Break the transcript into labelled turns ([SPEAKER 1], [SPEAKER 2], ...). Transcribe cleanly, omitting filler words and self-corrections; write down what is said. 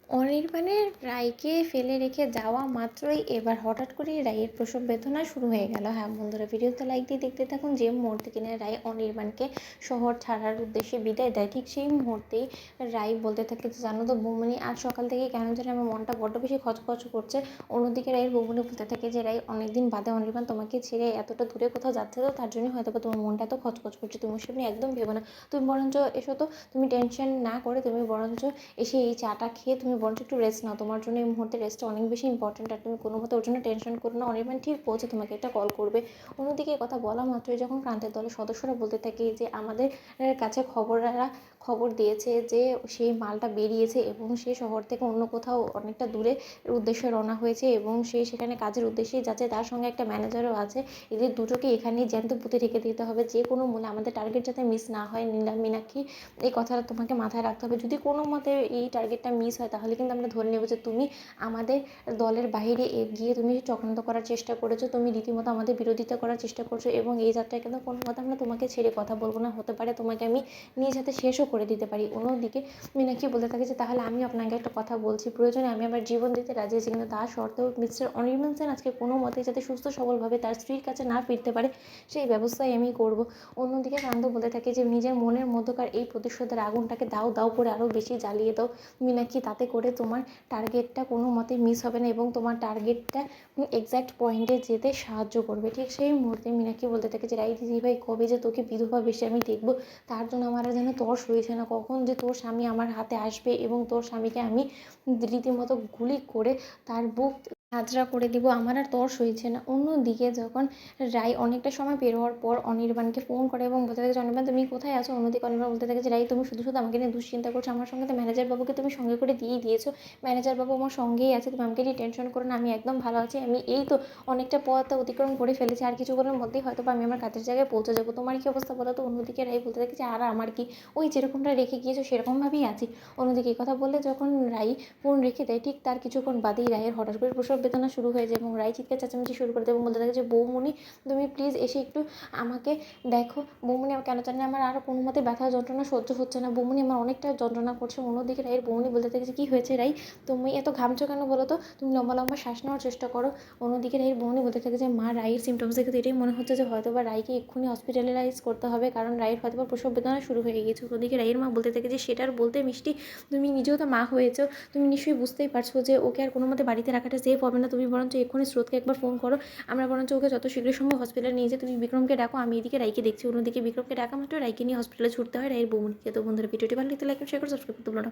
[SPEAKER 1] অনির্বাণের রায়কে ফেলে রেখে যাওয়া মাত্রই এবার হঠাৎ করেই রায়ের প্রসব বেদনা শুরু হয়ে গেল। হ্যাঁ বন্ধুরা, ভিডিওতে লাইক দিয়ে দেখতে থাকুন। যে মুহূর্তে কিনা রায় অনির্বাণকে শহর ছাড়ার উদ্দেশ্যে বিদায় দেয়, ঠিক সেই মুহূর্তেই রায় বলতে থাকে যে জানো তো বৌমনি, আজ সকাল থেকে কেন জানি আমার মনটা বড্ড বেশি খচখচ করছে। অন্যদিকে রায়ের বৌমনি বলতে থাকে যে রায়, অনেকদিন বাদে অনির্বাণ তোমাকে ছেড়ে এতটা দূরে কোথাও যাচ্ছে, তো তার জন্যই হয়তো তোমার মনটা এত খচখচ করছে। তুমি ওসব নিয়ে একদম ভেবো না, তুমি বরঞ্চ এসো তো, তুমি টেনশন না করে তুমি বরঞ্চ এসে এই চাটা খেয়ে তুমি বরঞ্চ একটু রেস্ট নাও। তোমার জন্য এই মুহূর্তে রেস্টটা অনেক বেশি ইম্পর্টেন্ট, আর তুমি কোনো মতে ওর জন্য টেনশন করো না। অনির্বাণ ঠিক পৌঁছে তোমাকে একটা কল করবে। অন্যদিকে কথা বলা মাত্রই যখন প্রান্তের দলের সদস্যরা বলতে থাকে যে আমাদের কাছে খবর দিয়েছে যে সেই মালটা বেরিয়েছে এবং সে শহর থেকে অন্য কোথাও অনেকটা দূরে উদ্দেশ্যে রওনা হয়েছে এবং সে সেখানে কাজের উদ্দেশ্যেই যাচ্ছে, তার সঙ্গে একটা ম্যানেজারও আছে। এদের দুটোকে এখানেই জ্যান্ত পুঁতে রেখে দিতে হবে, যে কোনো মূল্যে আমাদের টার্গেট যাতে মিস না হয়। মীনাক্ষী, এই কথাটা তোমাকে মাথায় রাখতে হবে। যদি কোনো মতে এই টার্গেটটা মিস হয় তাহলে কিন্তু আমরা ধরে নেব যে তুমি আমাদের দলের বাইরে গিয়ে তুমি চক্রান্ত করার চেষ্টা করেছো, তুমি রীতিমতো আমাদের বিরোধিতা করার চেষ্টা করছো এবং এই যাত্রায় কিন্তু কোনো মতে আমরা তোমাকে ছেড়ে কথা বলবো না। হতে পারে তোমাকে আমি নিজ হাতে শেষও করে দিতে পারি। অন্যদিকে মীনাক্ষী বলতে থাকে যে তাহলে আমি আপনাকে একটা কথা বলছি, প্রয়োজনে আমি আমার জীবন দিতে রাজি আছি, কিন্তু তার সত্ত্বেও মিস্টার অনির্বাণ সেন আজকে কোনো মতে যাতে সুস্থ সবলভাবে তার স্ত্রীর কাছে না ফিরতে পারে সেই ব্যবস্থাই আমি করব। অন্যদিকে কান্ত বলতে থাকে যে নিজের মনের মধ্যকার এই প্রতিশোধের আগুনটাকে দাও দাও করে আরও বেশি জ্বালিয়ে দাও মীনাক্ষী, তাতে করে তোমার টার্গেটটা কোনো মতে মিস হবে না এবং তোমার টার্গেটটা এক্স্যাক্ট পয়েন্টে যেতে সাহায্য করবে। ঠিক সেই মুহূর্তে মীনাক্ষী বলতে থাকে যে রাই দিদিভাই, কবে যে তোকে বিধবা বেশি আমি দেখবো, তার জন্য আমার আর যেন তর্স হয়েছে না, কখন যে তোর স্বামী আমার হাতে আসবে এবং তোর স্বামীকে আমি রীতিমতো গুলি করে তার বুক ঝাঁঝরা করে দিব, আমার আর তর্স হয়েছে না। অন্যদিকে যখন রাই অনেকটা সময় বের হওয়ার পর অনির্বাণকে ফোন করে এবং বলতে থাকে যে অনির্বাণ তুমি কোথায় আছো। অন্যদিকে অনির্বাণ বলতে থাকে যে রাই, তুমি শুধু শুধু আমাকে নিয়ে দুশ্চিন্তা করছো, আমার সঙ্গে তো ম্যানেজার বাবুকে তুমি সঙ্গে করে দিয়েই দিয়েছো, ম্যানেজার বাবু আমার সঙ্গেই আছে, তুমি আমাকে নিয়ে টেনশন করো না, আমি একদম ভালো আছি। আমি এই তো অনেকটা পথ অতিক্রম করে ফেলেছি, আর কিছুক্ষণের মধ্যেই হয়তো বা আমি আমার কাজের জায়গায় পৌঁছে যাবো। তোমার কি অবস্থা বলো তো। অন্যদিকে রাই বলতে থাকে যে আর আমার কি, ওই যেরকমটা রেখে গিয়েছো সেরকমভাবেই আছি। অন্যদিকে এই কথা বললে যখন রাই ফোন রেখে দেয়, ঠিক তার কিছুক্ষণ বাদেই রায়ের হঠাৎ করে প্রসব বেদনা শুরু হয়ে যায় এবং রাই চিৎকার চেঁচামেচি শুরু করে দেয় এবং বলতে থাকে যে বৌমনি, তুমি প্লিজ এসে একটু আমাকে দেখো। বৌমনি, আমার কেন জানি আমার আরও কোনো মতে ব্যথা যন্ত্রণা সহ্য হচ্ছে না, বৌমনি আমার অনেকটা যন্ত্রণা করছে। অন্যদিকে রায়ের বৌমনি বলতে থাকে যে কী হয়েছে রাই, তুমি এত ঘামছো কেন বলো তো, তুমি লম্বা লম্বা শ্বাস নেওয়ার চেষ্টা করো। অন্যদিকে রায়ের বৌমনি বলতে থাকে যে মা, রায়ের সিমটমস দেখে তো এটাই মনে হচ্ছে যে হয়তো বা রায়কে এক্ষুনি হসপিটালাইজ করতে হবে, কারণ রায়ের হয়তো বা প্রসব বেদনা শুরু হয়ে গেছে। অন্যদিকে রায়ের মা বলতে থাকে যে সেটার বলতে মিষ্টি, তুমি নিজেও তো মা হয়েছো, তুমি নিশ্চয়ই বুঝতেই পারছো যে ওকে আর কোনো মতে বাড়িতে রাখাটা সেফ হবে না। তুমি বরঞ্চ এক্ষুনি স্রোতকে একবার ফোন করো, আমরা বরঞ্চ ওকে যত শীঘ্র সম্ভব হসপিটালে নিয়ে যাই। তুমি বিক্রমকে ডাকো, আমি এদিকে রাইকে দেখছি। অন্যদিকে বিক্রমকে ডাকা মাত্র রাইকে নিয়ে হসপিটালে ছুটতে হয় রায়ের বৌমনিকে। তো বন্ধুরা, ভিডিওটি ভালো লাগলে লাইক শেয়ার করে সাবস্ক্রাইব করতে ভুলো না।